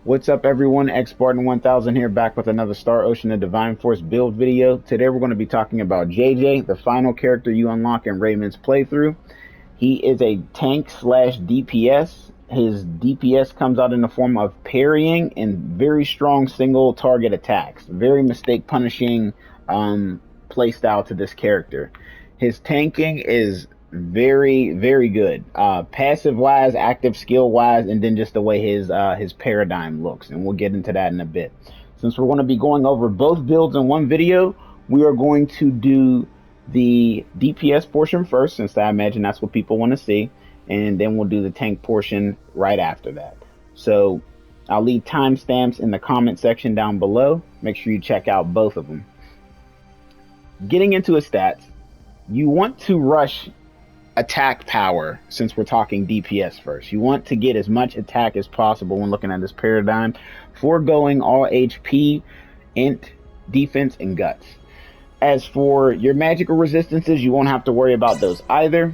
What's up everyone, X-Spartan1000 here, back with another Star Ocean of Divine Force build video. Today we're going to be talking about JJ, the final character you unlock in Raymond's playthrough. He is a tank slash DPS. His DPS comes out in the form of parrying and very strong single target attacks. Very mistake punishing playstyle to this character. His tanking is very good, passive wise, active skill wise, and then just the way his paradigm looks, and we'll get into that in a bit. Since we're going to be going over both builds in one video, we are going to do the DPS portion first, since I imagine that's what people want to see, and then we'll do the tank portion right after that. So I'll leave timestamps in the comment section down below. Make sure you check out both of them. Getting into his stats, you want to rush attack power. Since we're talking DPS first, you want to get as much attack as possible when looking at this paradigm, foregoing all HP, int, defense, and guts. As for your magical resistances, you won't have to worry about those either.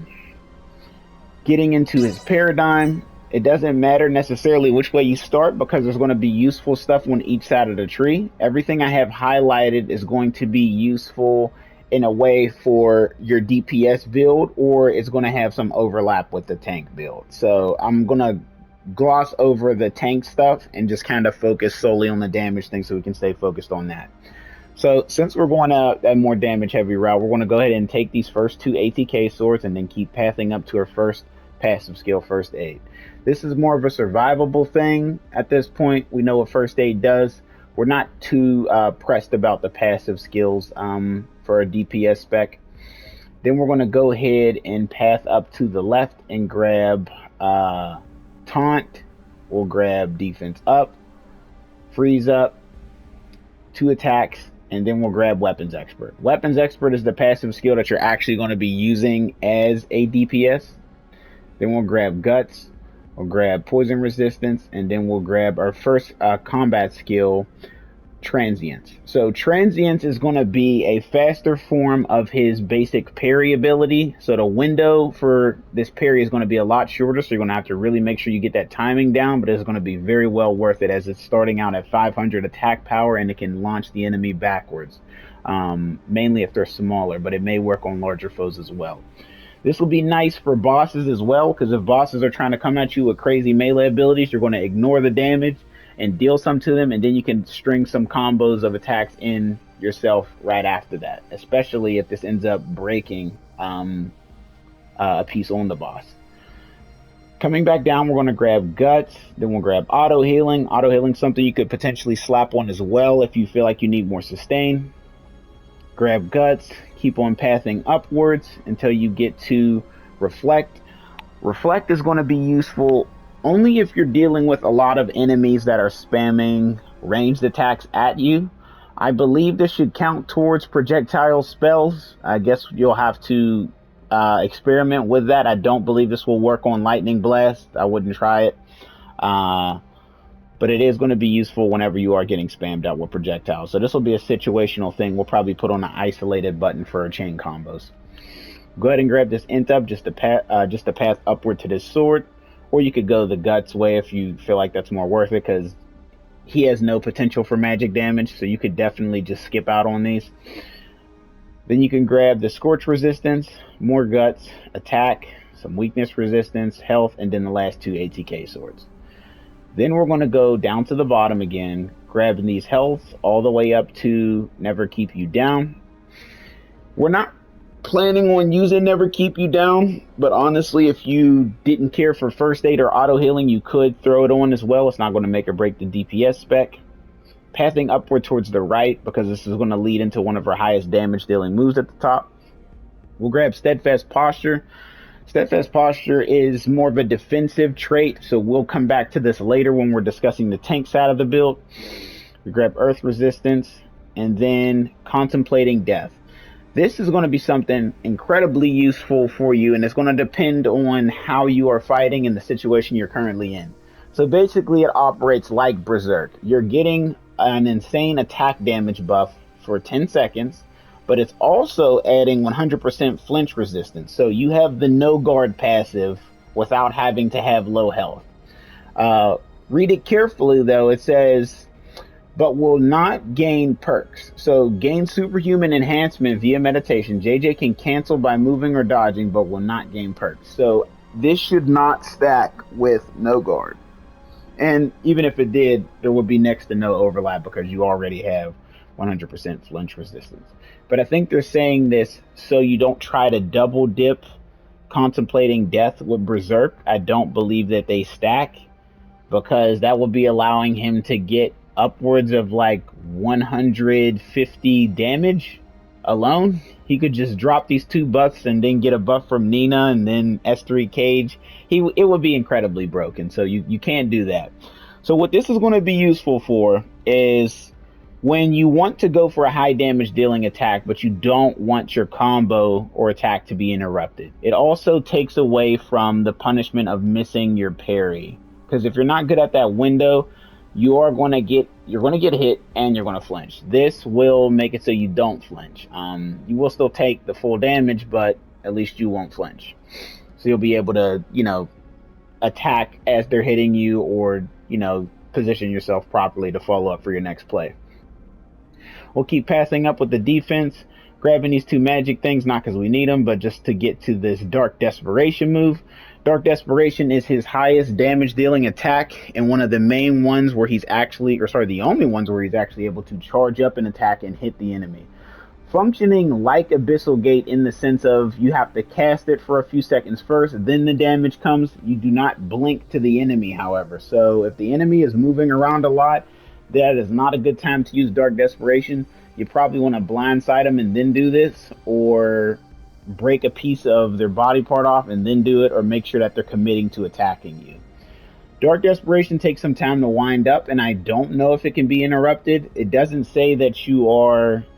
Getting into his paradigm, it doesn't matter necessarily which way you start, because there's going to be useful stuff on each side of the tree. Everything I have highlighted is going to be useful in a way for your DPS build, or it's going to have some overlap with the tank build. So I'm going to gloss over the tank stuff and just kind of focus solely on the damage thing so we can stay focused on that. So since we're going a more damage heavy route, we're going to go ahead and take these first two ATK swords and then keep pathing up to our first passive skill, first aid. This is more of a survivable thing at this point. We know what first aid does. We're not too pressed about the passive skills for a DPS spec. Then we're going to go ahead and path up to the left and grab taunt. We'll grab defense up, freeze up, 2 attacks, and then we'll grab weapons expert. Weapons expert is the passive skill that you're actually going to be using as a DPS. Then we'll grab guts, we'll grab poison resistance, and then we'll grab our first combat skill, transience. So transience is going to be a faster form of his basic parry ability. So the window for this parry is going to be a lot shorter, so you're going to have to really make sure you get that timing down, but it's going to be very well worth it, as it's starting out at 500 attack power and it can launch the enemy backwards, mainly if they're smaller, but it may work on larger foes as well. This will be nice for bosses as well, because if bosses are trying to come at you with crazy melee abilities, you're going to ignore the damage and deal some to them, and then you can string some combos of attacks in yourself right after that, especially if this ends up breaking a piece on the boss. Coming back down, we're going to grab guts, then we'll grab auto healing. Auto healing, something you could potentially slap on as well if you feel like you need more sustain. Grab guts, keep on pathing upwards until you get to reflect. Reflect is going to be useful only if you're dealing with a lot of enemies that are spamming ranged attacks at you. I believe this should count towards projectile spells. I guess you'll have to experiment with that. I don't believe this will work on lightning blast. I wouldn't try it. But it is going to be useful whenever you are getting spammed out with projectiles. So this will be a situational thing. We'll probably put on an isolated button for chain combos. Go ahead and grab this int up just to path upward to this sword. Or you could go the guts way if you feel like that's more worth it, because he has no potential for magic damage, so you could definitely just skip out on these. Then you can grab the scorch resistance, more guts, attack, some weakness resistance, health, and then the last 2 ATK swords. Then we're going to go down to the bottom again, grabbing these healths all the way up to Never Keep You Down. We're not planning on using Never Keep You Down, but honestly, if you didn't care for first aid or auto healing, you could throw it on as well. It's not going to make or break the DPS spec. Pathing upward towards the right, because this is going to lead into one of our highest damage dealing moves at the top. We'll grab Steadfast Posture. Steadfast Posture is more of a defensive trait, so we'll come back to this later when we're discussing the tank side of the build. We grab Earth Resistance, and then Contemplating Death. This is going to be something incredibly useful for you, and it's going to depend on how you are fighting and the situation you're currently in. So basically it operates like Berserk. You're getting an insane attack damage buff for 10 seconds, but it's also adding 100% flinch resistance. So you have the no guard passive without having to have low health. Read it carefully though. It says, but will not gain perks. So gain superhuman enhancement via meditation. JJ can cancel by moving or dodging, but will not gain perks. So this should not stack with no guard. And even if it did, there would be next to no overlap because you already have 100% flinch resistance. But I think they're saying this so you don't try to double dip contemplating death with Berserk. I don't believe that they stack, because that would be allowing him to get upwards of like 150 damage alone. He could just drop these 2 buffs and then get a buff from Nina and then S3 Cage. It would be incredibly broken, so you can't do that. So what this is going to be useful for is when you want to go for a high damage dealing attack, but you don't want your combo or attack to be interrupted. It also takes away from the punishment of missing your parry, because if you're not good at that window, you're going to get hit and you're going to flinch. This will make it so you don't flinch. You will still take the full damage, but at least you won't flinch. So you'll be able to, attack as they're hitting you, or, position yourself properly to follow up for your next play. We'll keep passing up with the defense, grabbing these 2 magic things, not because we need them, but just to get to this Dark Desperation move. Dark Desperation is his highest damage dealing attack, and one of the main ones where the only ones where he's actually able to charge up an attack and hit the enemy. Functioning like Abyssal Gate in the sense of you have to cast it for a few seconds first, then the damage comes. You do not blink to the enemy, however. So if the enemy is moving around a lot, that is not a good time to use Dark Desperation. You probably want to blindside them and then do this, or break a piece of their body part off and then do it, or make sure that they're committing to attacking you. Dark Desperation takes some time to wind up, and I don't know if it can be interrupted. It doesn't say that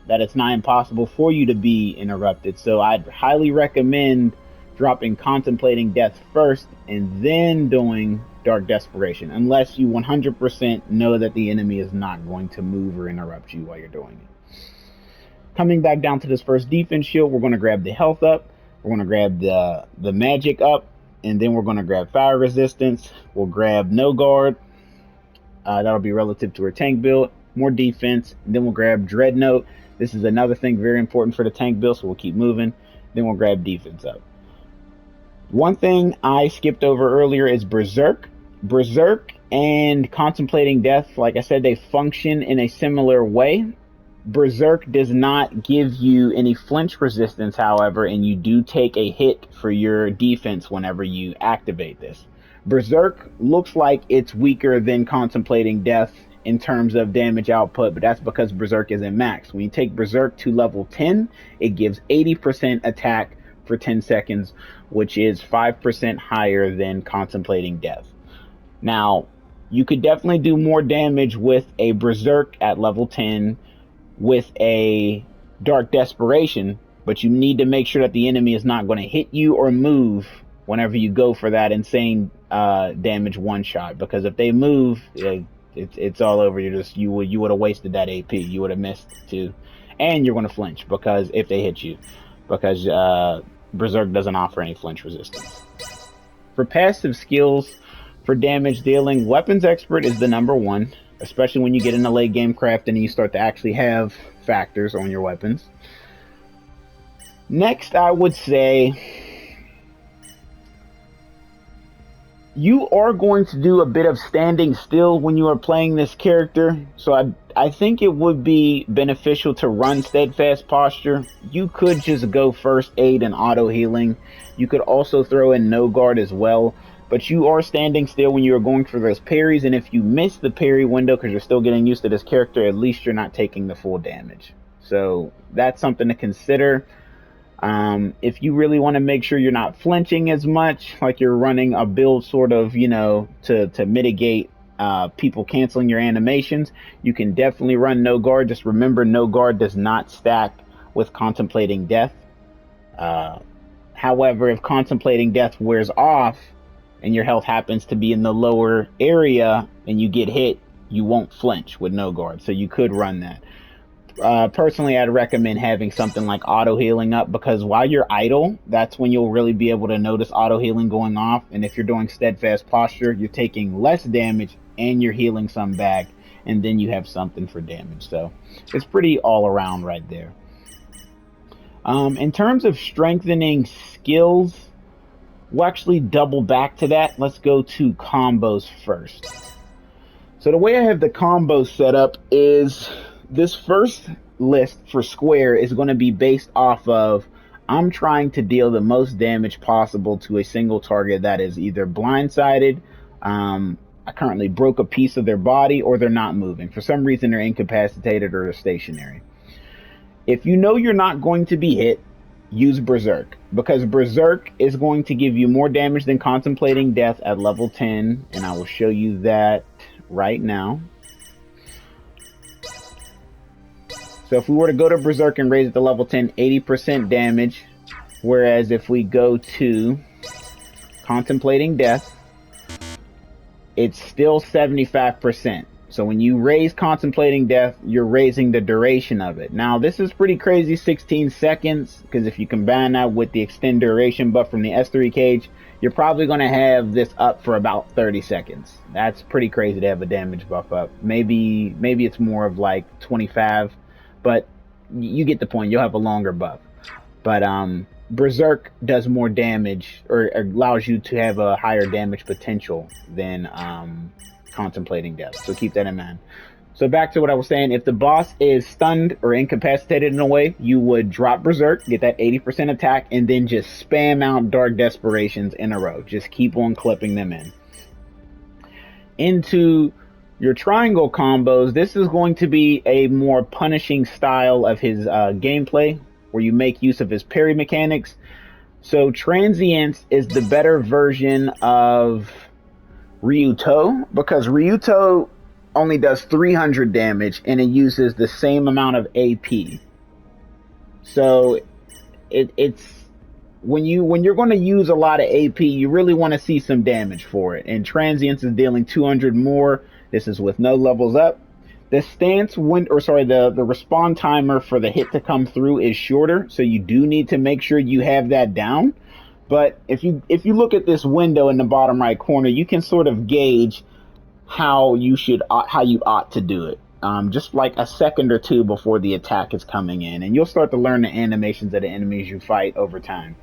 it's not impossible for you to be interrupted. So I'd highly recommend dropping Contemplating Death first and then doing Dark Desperation, unless you 100% know that the enemy is not going to move or interrupt you while you're doing it. Coming back down to this first defense shield, we're going to grab the health up, we're going to grab the magic up, and then we're going to grab fire resistance. We'll grab no guard. That'll be relative to our tank build. More defense. And then we'll grab Dreadnought. This is another thing very important for the tank build, so we'll keep moving. Then we'll grab defense up. One thing I skipped over earlier is Berserk. Berserk and Contemplating Death, like I said, they function in a similar way. Berserk does not give you any flinch resistance, however, and you do take a hit for your defense whenever you activate this. Berserk looks like it's weaker than Contemplating Death in terms of damage output, but that's because Berserk isn't max. When you take Berserk to level 10, it gives 80% attack for 10 seconds, which is 5% higher than Contemplating Death. Now, you could definitely do more damage with a Berserk at level 10 with a Dark Desperation, but you need to make sure that the enemy is not going to hit you or move whenever you go for that insane damage one shot, because if they move, it's all over. You would have wasted that AP. You would have missed too, and you're going to flinch because if they hit you, because Berserk doesn't offer any flinch resistance. For passive skills for damage dealing, Weapons Expert is the #1. Especially when you get into late game craft and you start to actually have factors on your weapons. Next, I would say you are going to do a bit of standing still when you are playing this character. So I think it would be beneficial to run Steadfast Posture. You could just go First Aid and auto healing. You could also throw in No Guard as well. But you are standing still when you are going for those parries, and if you miss the parry window because you're still getting used to this character, at least you're not taking the full damage. So that's something to consider. If you really want to make sure you're not flinching as much, like you're running a build sort of, to mitigate people canceling your animations, you can definitely run No Guard. Just remember, No Guard does not stack with Contemplating Death. However, if Contemplating Death wears off, and your health happens to be in the lower area and you get hit, you won't flinch with No Guard. So you could run that. Personally, I'd recommend having something like auto healing up, because while you're idle, that's when you'll really be able to notice auto healing going off. And if you're doing steadfast posture, you're taking less damage and you're healing some back, and then you have something for damage. So it's pretty all around right there. In terms of strengthening skills, we'll actually double back to that. Let's go to combos first. So the way I have the combos set up is this first list for square is going to be based off of I'm trying to deal the most damage possible to a single target that is either blindsided, I currently broke a piece of their body, or they're not moving. For some reason, they're incapacitated or they're stationary. If you know you're not going to be hit, use Berserk, because Berserk is going to give you more damage than Contemplating Death at level 10, and I will show you that right now. So if we were to go to Berserk and raise it to level 10, 80% damage, whereas if we go to Contemplating Death, it's still 75%. So when you raise Contemplating Death, you're raising the duration of it. Now, this is pretty crazy, 16 seconds, because if you combine that with the extend duration buff from the S3 cage, you're probably going to have this up for about 30 seconds. That's pretty crazy to have a damage buff up. Maybe it's more of like 25, but you get the point. You'll have a longer buff. But Berserk does more damage, or allows you to have a higher damage potential than Contemplating Death. So keep that in mind. So back to what I was saying, if the boss is stunned or incapacitated in a way, you would drop Berserk, get that 80% attack, and then just spam out Dark Desperations in a row. Just keep on clipping them in. Into your triangle combos, this is going to be a more punishing style of his gameplay, where you make use of his parry mechanics. So Transience is the better version of Ryuto, because Ryuto only does 300 damage and it uses the same amount of AP. So it's when you're going to use a lot of AP, you really want to see some damage for it. And Transience is dealing 200 more. This is with no levels up. The stance the respawn timer for the hit to come through is shorter, so you do need to make sure you have that down. But if you look at this window in the bottom right corner, you can sort of gauge how you ought to do it. Just like a second or two before the attack is coming in, and you'll start to learn the animations of the enemies you fight over time.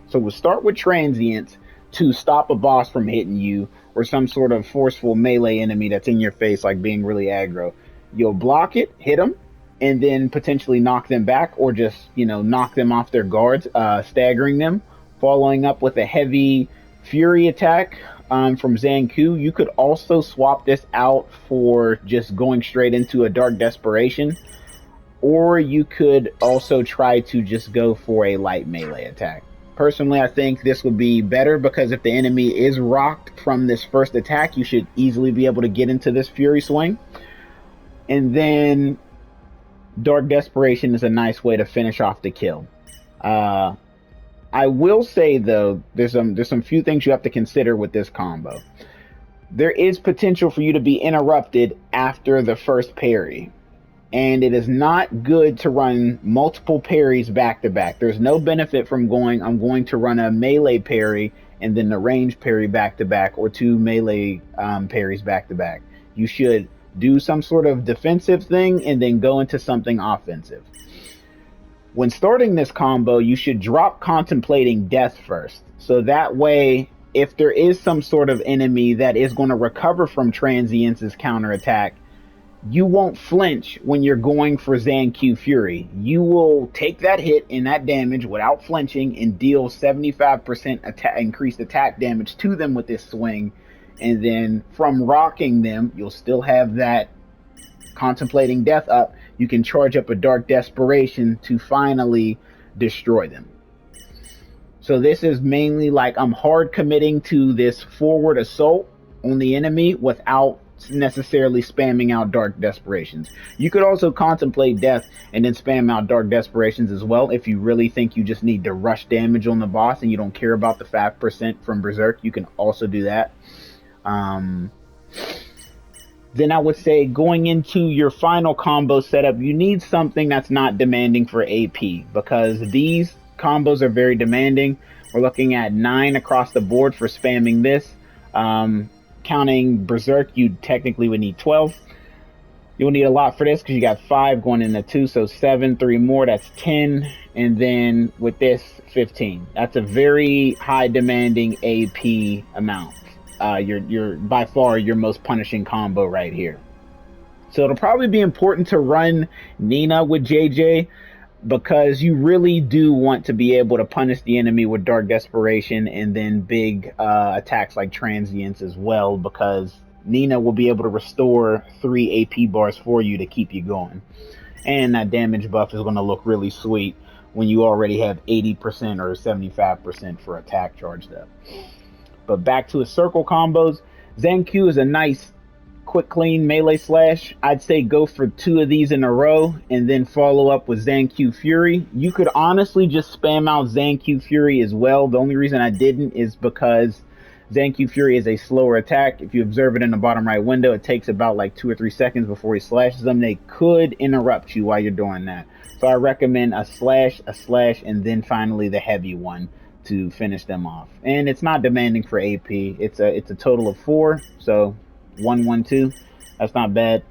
So we'll start with Transience to stop a boss from hitting you, or some sort of forceful melee enemy that's in your face, like being really aggro. You'll block it, hit them, and then potentially knock them back, or just knock them off their guards, staggering them, following up with a heavy fury attack from Zanku. You could also swap this out for just going straight into a Dark Desperation, or you could also try to just go for a light melee attack. Personally, I think this would be better, because if the enemy is rocked from this first attack, you should easily be able to get into this fury swing. And then Dark Desperation is a nice way to finish off the kill. I will say, though, there's some few things you have to consider with this combo. There is potential for you to be interrupted after the first parry, and it is not good to run multiple parries back to back. There's no benefit from I'm going to run a melee parry and then the range parry back to back, or two melee parries back to back. You should do some sort of defensive thing and then go into something offensive. When starting this combo, you should drop Contemplating Death first. So that way, if there is some sort of enemy that is going to recover from Transience's counterattack, you won't flinch when you're going for Zanku Fury. You will take that hit and that damage without flinching and deal 75% increased attack damage to them with this swing. And then from rocking them, you'll still have that Contemplating Death up. You can charge up a Dark Desperation to finally destroy them. So this is mainly like I'm hard committing to this forward assault on the enemy without necessarily spamming out Dark Desperations. You could also contemplate death and then spam out Dark Desperations as well. If you really think you just need to rush damage on the boss and you don't care about the 5% from Berserk, you can also do that. Then I would say going into your final combo setup, you need something that's not demanding for AP, because these combos are very demanding. We're looking at 9 across the board for spamming this. Counting Berserk, you technically would need 12. You'll need a lot for this because you got 5 going into 2, so 7, 3 more, that's 10. And then with this, 15. That's a very high demanding AP amount. You're by far your most punishing combo right here. So it'll probably be important to run Nina with JJ, because you really do want to be able to punish the enemy with Dark Desperation and then big attacks like Transience as well, because Nina will be able to restore 3 AP bars for you to keep you going. And that damage buff is going to look really sweet when you already have 80% or 75% for attack charged up. But back to his circle combos, Zancu is a nice quick clean melee slash. I'd say go for 2 of these in a row and then follow up with Zancu Fury. You could honestly just spam out Zancu Fury as well. The only reason I didn't is because Zancu Fury is a slower attack. If you observe it in the bottom right window, it takes about like 2 or 3 seconds before he slashes them. They could interrupt you while you're doing that. So I recommend a slash, and then finally the heavy one to finish them off. And it's not demanding for AP. It's a total of 4, so 1, 1, 2. That's not bad.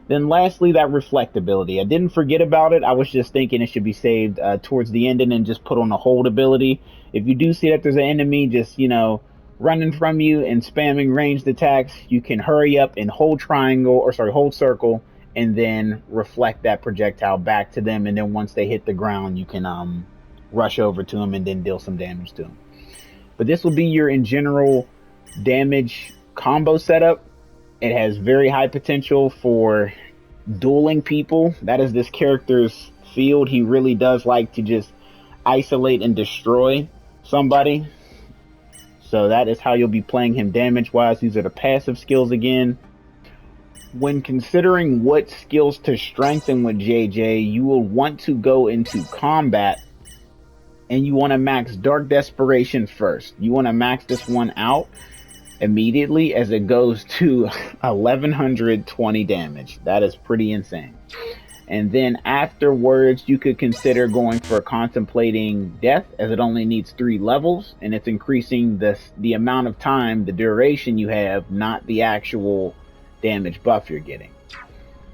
Then lastly, that reflectability. I didn't forget about it. I was just thinking it should be saved towards the end and then just put on a hold ability. If you do see that there's an enemy just, running from you and spamming ranged attacks, you can hurry up and hold circle, and then reflect that projectile back to them. And then once they hit the ground, you can rush over to them and then deal some damage to them. But this will be your in general damage combo setup. It has very high potential for dueling people. That is this character's field. He really does like to just isolate and destroy somebody. So that is how you'll be playing him damage wise. These are the passive skills again. When considering what skills to strengthen with JJ, you will want to go into combat and you want to max Dark Desperation first. You want to max this one out immediately as it goes to 1120 damage. That is pretty insane. And then afterwards, you could consider going for Contemplating Death, as it only needs 3 levels, and it's increasing the amount of time, the duration you have, not the actual damage buff you're getting.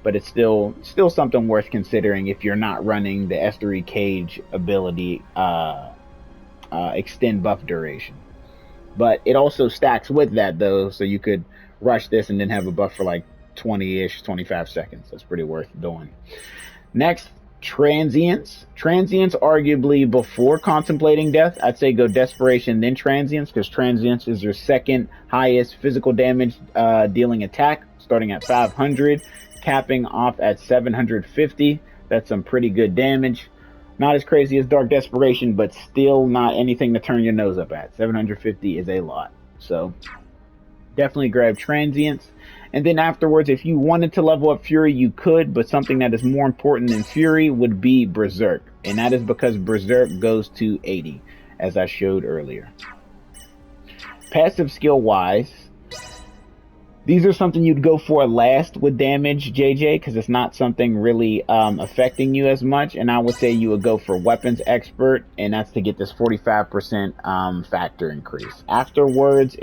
But it's still something worth considering if you're not running the S3 Cage ability extend buff duration. But it also stacks with that though, so you could rush this and then have a buff for like 20-ish, 25 seconds. That's pretty worth doing. Next, Transience. Transience arguably before Contemplating Death. I'd say go Desperation then Transience, because Transience is your second highest physical damage dealing attack, starting at 500, capping off at 750. That's some pretty good damage. Not as crazy as Dark Desperation, but still not anything to turn your nose up at. 750 is a lot. So definitely grab Transience. And then afterwards, if you wanted to level up Fury, you could, but something that is more important than Fury would be Berserk. And that is because Berserk goes to 80, as I showed earlier. Passive skill wise, these are something you'd go for last with damage, JJ, because it's not something really affecting you as much. And I would say you would go for Weapons Expert, and that's to get this 45% factor increase. Afterwards,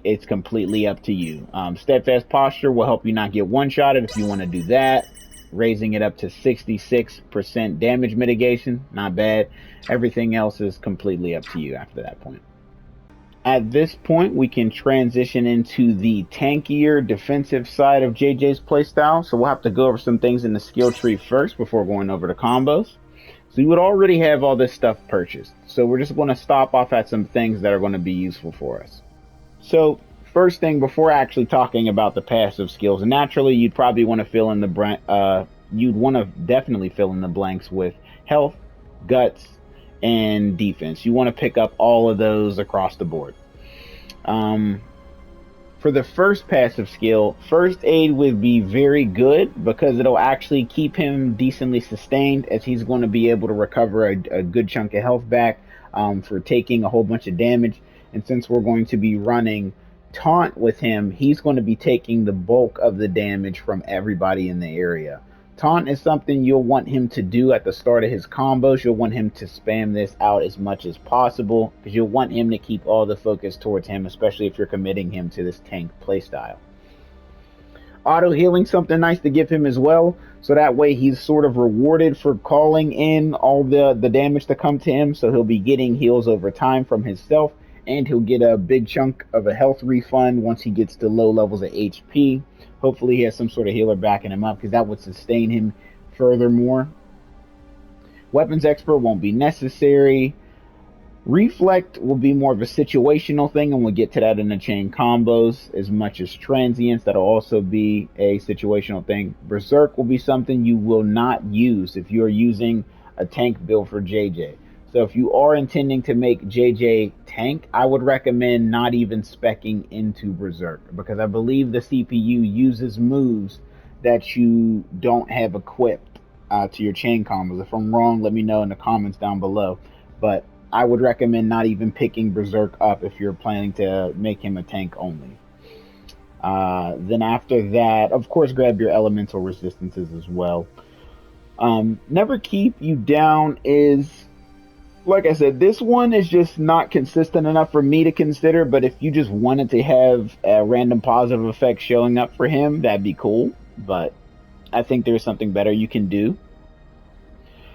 it's completely up to you. Steadfast Posture will help you not get one-shotted if you want to do that. Raising it up to 66% damage mitigation, not bad. Everything else is completely up to you after that point. At this point, we can transition into the tankier defensive side of JJ's playstyle. So we'll have to go over some things in the skill tree first before going over to combos. So you would already have all this stuff purchased. So we're just going to stop off at some things that are going to be useful for us. So first thing, before actually talking about the passive skills, naturally you'd probably want to fill in definitely fill in the blanks with health, guts, and defense. You want to pick up all of those across the board. For the first passive skill, First Aid would be very good because it'll actually keep him decently sustained, as he's going to be able to recover a good chunk of health back for taking a whole bunch of damage. And since we're going to be running taunt with him, he's going to be taking the bulk of the damage from everybody in the area. Taunt is something you'll want him to do at the start of his combos. You'll want him to spam this out as much as possible because you'll want him to keep all the focus towards him, especially if you're committing him to this tank playstyle. Auto healing, something nice to give him as well, so that way he's sort of rewarded for calling in all the damage to come to him, so he'll be getting heals over time from himself, and he'll get a big chunk of a health refund once he gets to low levels of HP. Hopefully he has some sort of healer backing him up, because that would sustain him furthermore. Weapons expert won't be necessary. Reflect will be more of a situational thing, and we'll get to that in the chain combos. As much as transients, that'll also be a situational thing. Berserk will be something you will not use if you're using a tank build for JJ. So if you are intending to make JJ tank, I would recommend not even speccing into Berserk, because I believe the CPU uses moves that you don't have equipped to your chain combos. If I'm wrong, let me know in the comments down below. But I would recommend not even picking Berserk up if you're planning to make him a tank only. Then after that, of course, grab your elemental resistances as well. Never keep you down is, like I said, this one is just not consistent enough for me to consider, but if you just wanted to have a random positive effect showing up for him, that'd be cool. But I think there's something better you can do.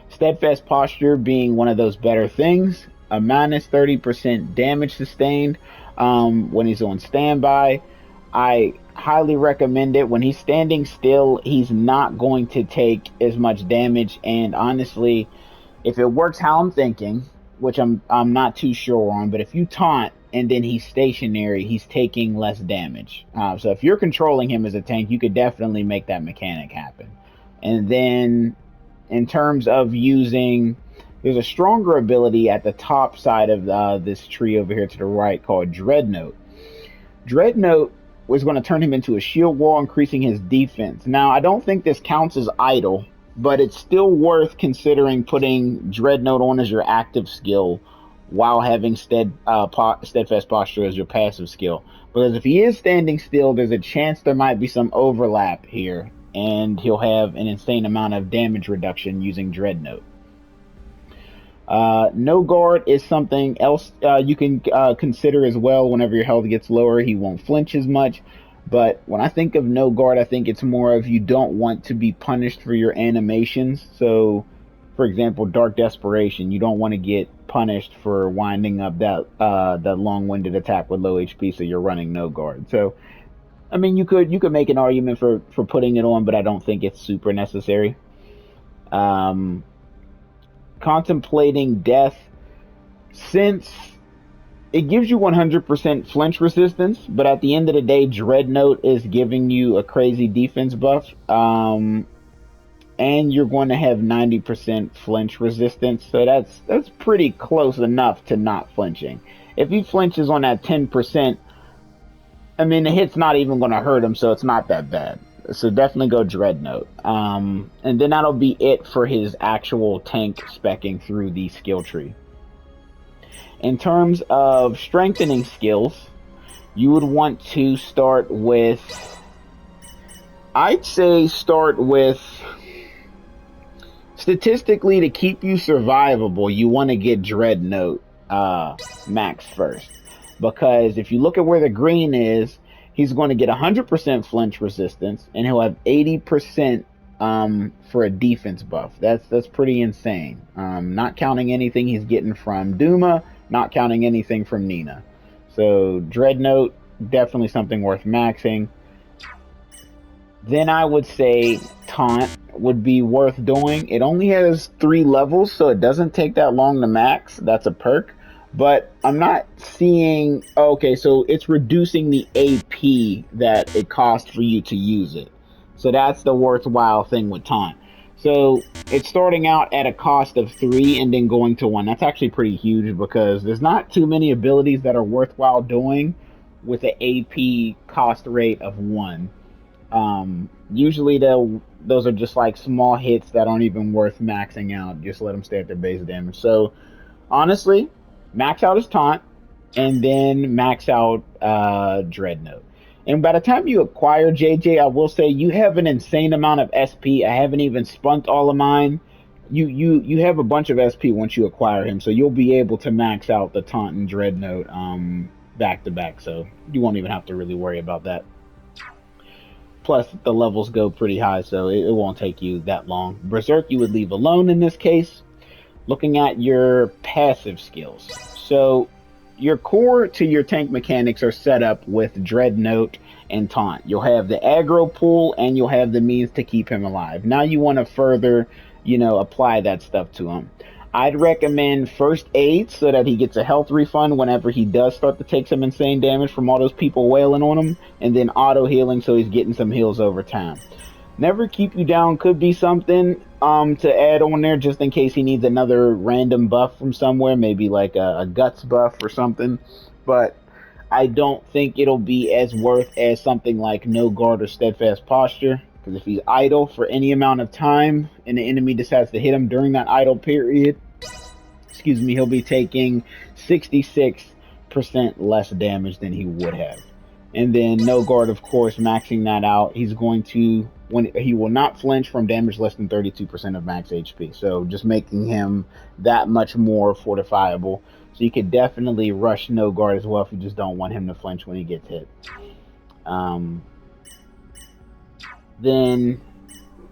Steadfast posture being one of those better things. A minus 30% damage sustained when he's on standby. I highly recommend it. When he's standing still, he's not going to take as much damage, and honestly, if it works how I'm thinking, which I'm not too sure on, but if you taunt and then he's stationary, he's taking less damage. So if you're controlling him as a tank, you could definitely make that mechanic happen. And then in terms of using, there's a stronger ability at the top side of this tree over here to the right called Dreadnought. Dreadnought was going to turn him into a shield wall, increasing his defense. Now, I don't think this counts as idle, but it's still worth considering putting Dreadnought on as your active skill while having Steadfast Posture as your passive skill. Because if he is standing still, there's a chance there might be some overlap here, and he'll have an insane amount of damage reduction using Dreadnought. No guard is something else you can consider as well. Whenever your health gets lower, he won't flinch as much. But when I think of no guard, I think it's more of you don't want to be punished for your animations. So, for example, Dark Desperation, you don't want to get punished for winding up that long-winded attack with low HP, so you're running no guard. So, I mean, you could make an argument for putting it on, but I don't think it's super necessary. Contemplating Death, since it gives you 100% flinch resistance, but at the end of the day, Dreadnought is giving you a crazy defense buff, and you're going to have 90% flinch resistance, so that's pretty close enough to not flinching. If he flinches on that 10%, I mean, the hit's not even going to hurt him, so it's not that bad. So definitely go Dreadnought. And then that'll be it for his actual tank speccing through the skill tree. In terms of strengthening skills, you would want to start with, I'd say start with, statistically, to keep you survivable, you want to get Dreadnought max first. Because if you look at where the green is, he's going to get 100% flinch resistance, and he'll have 80% for a defense buff. That's pretty insane. Not counting anything he's getting from Duma, not counting anything from Nina. So Dreadnought, definitely something worth maxing. Then I would say Taunt would be worth doing. It only has 3 levels, so it doesn't take that long to max. That's a perk. But I'm not seeing, okay, so it's reducing the AP that it costs for you to use it. So that's the worthwhile thing with Taunt. So it's starting out at a cost of 3 and then going to 1. That's actually pretty huge because there's not too many abilities that are worthwhile doing with an AP cost rate of 1. Usually those are just like small hits that aren't even worth maxing out. Just let them stay at their base damage. So honestly, max out his Taunt, and then max out Dreadnought. And by the time you acquire JJ, I will say you have an insane amount of SP. I haven't even spent all of mine. You have a bunch of SP once you acquire him, so you'll be able to max out the Taunt and Dreadnought back to back. So you won't even have to really worry about that. Plus, the levels go pretty high, so it won't take you that long. Berserk you would leave alone in this case. Looking at your passive skills. So your core to your tank mechanics are set up with Dreadnought and Taunt. You'll have the aggro pool and you'll have the means to keep him alive. Now you want to further, apply that stuff to him. I'd recommend first aid so that he gets a health refund whenever he does start to take some insane damage from all those people wailing on him, and then auto healing so he's getting some heals over time. Never keep you down could be something to add on there just in case he needs another random buff from somewhere, maybe like a guts buff or something. But I don't think it'll be as worth as something like no guard or steadfast posture, because if he's idle for any amount of time and the enemy decides to hit him during that idle period, he'll be taking 66% less damage than he would have. And then no guard, of course, maxing that out, he's going to, he will not flinch from damage less than 32% of max HP. So just making him that much more fortifiable. So you could definitely rush no guard as well if you just don't want him to flinch when he gets hit. Then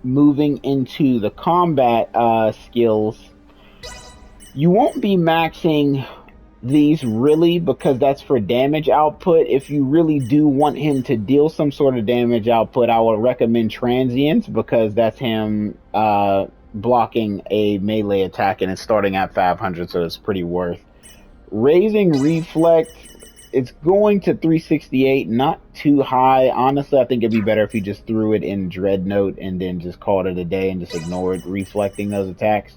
moving into the combat skills, you won't be maxing these really because that's for damage output. If you really do want him to deal some sort of damage output, I would recommend transients because that's him blocking a melee attack and it's starting at 500, so it's pretty worth. Raising reflect, it's going to 368, not too high. Honestly, I think it'd be better if you just threw it in Dreadnought and then just called it a day and just ignored reflecting those attacks.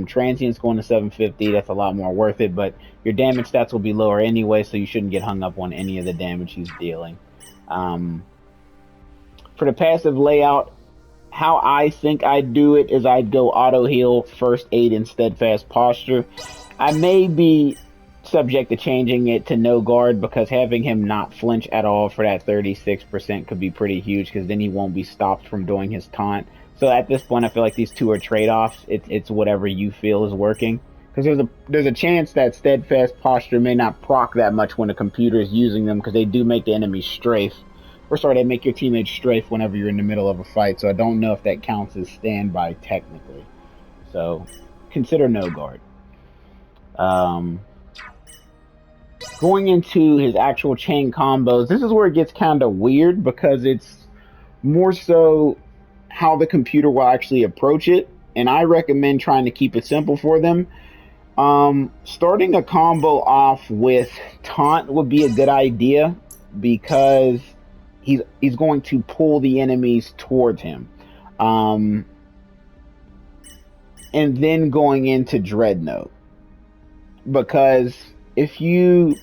Transient's going to 750, that's a lot more worth it, but your damage stats will be lower anyway, so you shouldn't get hung up on any of the damage he's dealing. For the passive layout, how I think I'd do it is I'd go auto heal, first aid, and steadfast posture. I may be subject to changing it to no guard because having him not flinch at all for that 36% could be pretty huge, because then he won't be stopped from doing his taunt. So at this point, I feel like these two are trade-offs. It's whatever you feel is working, because there's a chance that steadfast posture may not proc that much when the computer is using them, because they do make the enemy strafe, they make your teammates strafe whenever you're in the middle of a fight. So I don't know if that counts as standby technically. So consider no guard. Going into his actual chain combos, this is where it gets kind of weird because it's more so how the computer will actually approach it, and I recommend trying to keep it simple for them. Starting a combo off with taunt would be a good idea because he's going to pull the enemies towards him. And then going into Dreadnought, because if you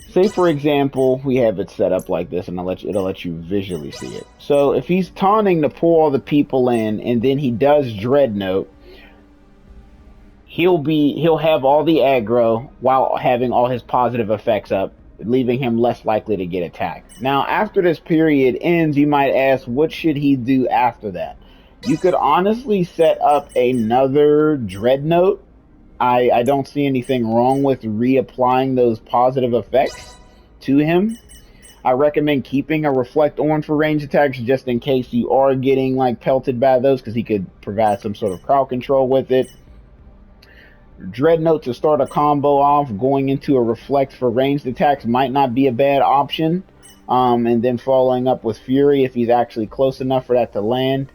say, for example, we have it set up like this, and it'll let you visually see it. So if he's taunting to pull all the people in, and then he does Dreadnought, he'll have all the aggro while having all his positive effects up, leaving him less likely to get attacked. Now, after this period ends, you might ask, what should he do after that? You could honestly set up another Dreadnought. I don't see anything wrong with reapplying those positive effects to him. I recommend keeping a Reflect on for range attacks just in case you are getting like pelted by those, because he could provide some sort of crowd control with it. Dreadnought to start a combo off, going into a Reflect for ranged attacks might not be a bad option. And then following up with Fury if he's actually close enough for that to land.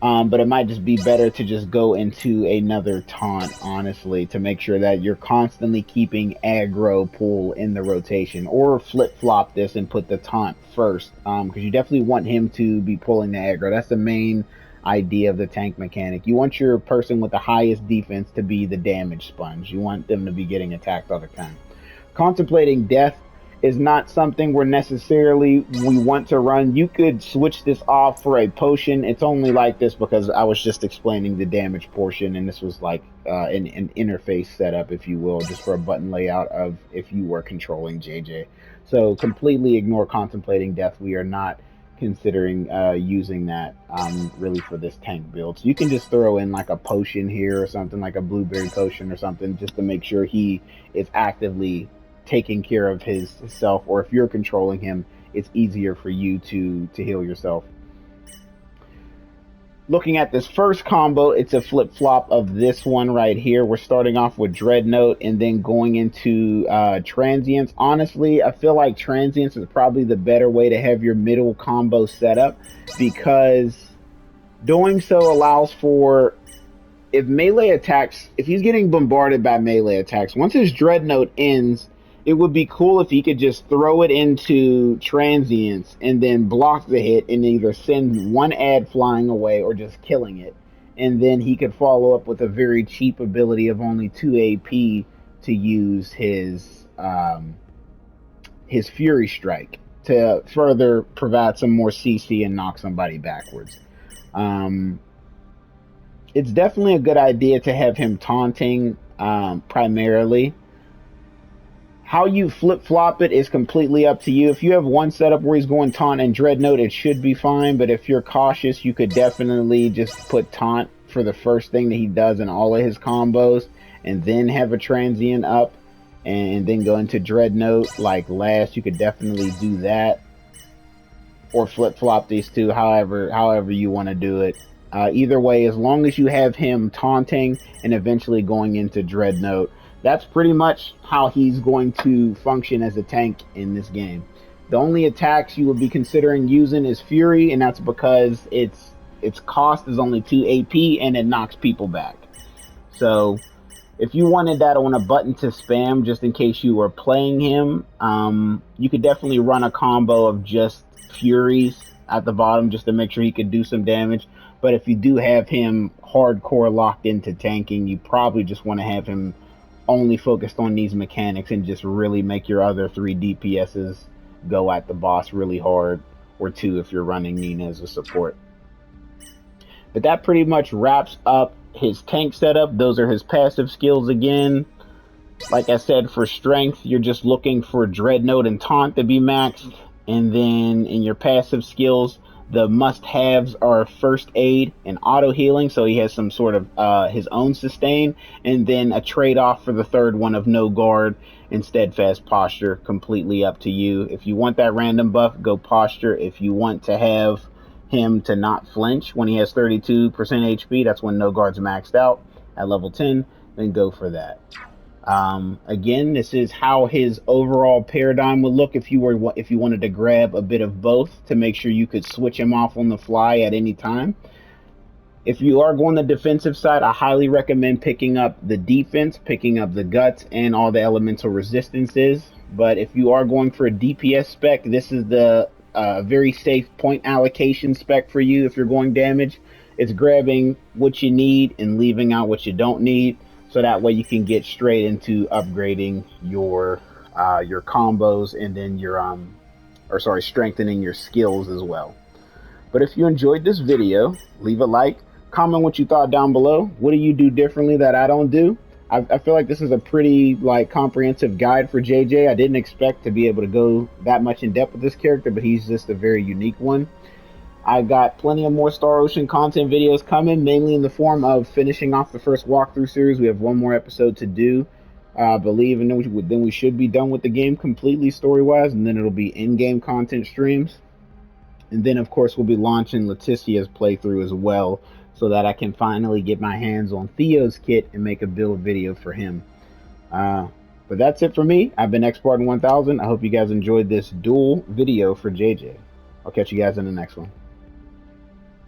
But it might just be better to just go into another taunt, honestly, to make sure that you're constantly keeping aggro pool in the rotation, or flip-flop this and put the taunt first, because you definitely want him to be pulling the aggro. That's the main idea of the tank mechanic. You want your person with the highest defense to be the damage sponge. You want them to be getting attacked all the time. Contemplating death is not something we're necessarily we want to run. You could switch this off for a potion. It's only like this because I was just explaining the damage portion, and this was like an interface setup, if you will, just for a button layout of if you were controlling JJ. So completely ignore contemplating death. We are not considering using that really for this tank build. So you can just throw in like a potion here or something, like a blueberry potion or something, just to make sure he is actively taking care of himself, or if you're controlling him, it's easier for you to heal yourself. Looking at this first combo, it's a flip-flop of this one right here. We're starting off with Dreadnought and then going into Transience. Honestly, I feel like Transience is probably the better way to have your middle combo set up, because doing so allows for, if melee attacks, if he's getting bombarded by melee attacks, once his Dreadnought ends, it would be cool if he could just throw it into Transience and then block the hit and either send one ad flying away or just killing it. And then he could follow up with a very cheap ability of only 2 AP to use his Fury Strike to further provide some more CC and knock somebody backwards. It's definitely a good idea to have him taunting primarily. How you flip-flop it is completely up to you. If you have one setup where he's going taunt and Dreadnought, it should be fine. But if you're cautious, you could definitely just put taunt for the first thing that he does in all of his combos, and then have a transient up, and then go into Dreadnought like last. You could definitely do that, or flip-flop these two, however you want to do it. Either way, as long as you have him taunting and eventually going into Dreadnought, that's pretty much how he's going to function as a tank in this game. The only attacks you would be considering using is Fury, and that's because its cost is only 2 AP and it knocks people back. So if you wanted that on a button to spam just in case you were playing him, you could definitely run a combo of just Furies at the bottom just to make sure he could do some damage. But if you do have him hardcore locked into tanking, you probably just want to have him only focused on these mechanics and just really make your other 3 DPSs go at the boss really hard, or 2 if you're running Nina as a support. But that pretty much wraps up his tank setup. Those are his passive skills again. Like I said, for strength, you're just looking for Dreadnought and Taunt to be maxed. And then in your passive skills, the must-haves are First Aid and Auto Healing, so he has some sort of his own sustain, and then a trade-off for the third one of No Guard and Steadfast Posture. Completely up to you. If you want that random buff, go Posture. If you want to have him to not flinch when he has 32% HP, that's when No Guard's maxed out at level 10, then go for that. Again, this is how his overall paradigm would look if you wanted to grab a bit of both to make sure you could switch him off on the fly at any time. If you are going the defensive side, I highly recommend picking up the defense, picking up the guts, and all the elemental resistances. But if you are going for a DPS spec, this is the very safe point allocation spec for you if you're going damage. It's grabbing what you need and leaving out what you don't need, so that way you can get straight into upgrading your combos, and then your strengthening your skills as well. But if you enjoyed this video, leave a like, comment what you thought down below. What do you do differently that I don't do? I feel like this is a pretty comprehensive guide for JJ. I didn't expect to be able to go that much in depth with this character, but he's just a very unique one. I got plenty of more Star Ocean content videos coming, mainly in the form of finishing off the first walkthrough series. We have one more episode to do, I believe, and then we should be done with the game completely story-wise, and then it'll be in-game content streams. And then, of course, we'll be launching Leticia's playthrough as well, so that I can finally get my hands on Theo's kit and make a build video for him. But that's it for me. I've been Spartan 1000. I hope you guys enjoyed this dual video for JJ. I'll catch you guys in the next one.